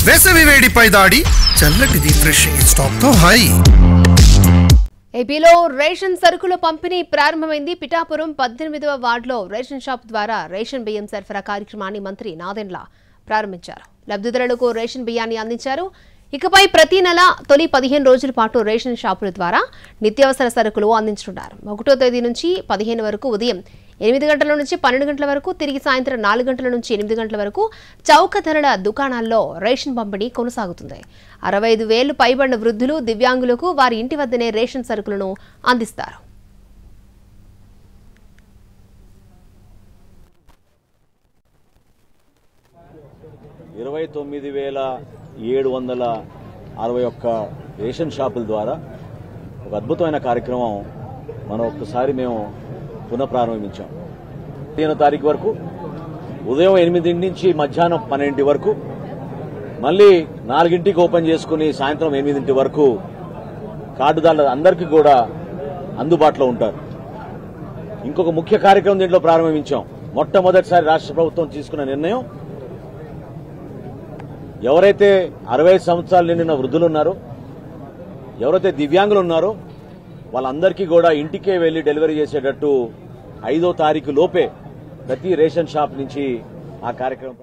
వేసవి వేడిపై దాడి చల్లటి రిఫ్రెషింగ్ స్టాక్ తో హై. ఏపీలో రేషన్ సరుకుల పంపిణీ ప్రారంభమైంది. పిఠాపురం 18వ వార్డులో రేషన్ షాప్ ద్వారా రేషన్ బియ్యం సరఫరా కార్యక్రమాన్ని మంత్రి నాదెండ్ల ప్రారంభించారు. లబ్ధిదారులకు రేషన్ బియ్యాన్ని అందించారు. ఇకపై ప్రతి నెల తొలి 15 రోజుల పాటు రేషన్ షాపుల ద్వారా నిత్యావసర సరుకులు అందించనున్నారు. 1వ తేదీ నుంచి 15 వరకు ఉదయం 8 గంటల నుంచి 12 గంటల వరకు, తిరిగి సాయంత్రం 4 గంటల నుంచి 8 గంటల వరకు చౌక ధరల దుకాణాల్లో రేషన్ పంపిణీ కొనసాగుతుంది. 65,000 పైబడిన వృద్ధులు, దివ్యాంగులకు వారి ఇంటి వద్దనే రేషన్ సరుకులను అందిస్తారు. రేషన్ షాపుల ద్వారా ఒక అద్భుతమైన కార్యక్రమం మనం ఒక్కసారి మేము పునఃప్రారంభించాం. 15వ తారీఖు వరకు ఉదయం 8 నుంచి మధ్యాహ్నం 12 వరకు, మళ్ళీ 4ంటికి ఓపెన్ చేసుకుని సాయంత్రం 8 వరకు కార్డుదారులు అందరికీ కూడా అందుబాటులో ఉంటారు. ఇంకొక ముఖ్య కార్యక్రమం దీంట్లో ప్రారంభించాం. మొట్టమొదటిసారి రాష్ట్ర ప్రభుత్వం తీసుకున్న నిర్ణయం, ఎవరైతే 65 సంవత్సరాలు నిండిన వృద్ధులు ఉన్నారో, ఎవరైతే దివ్యాంగులు ఉన్నారో వాళ్ళందరికీ కూడా ఇంటికే వెళ్లి డెలివరీ చేసేటట్టు 5వ తారీఖు లోపే ప్రతి రేషన్ షాప్ నుంచి ఆ కార్యక్రమం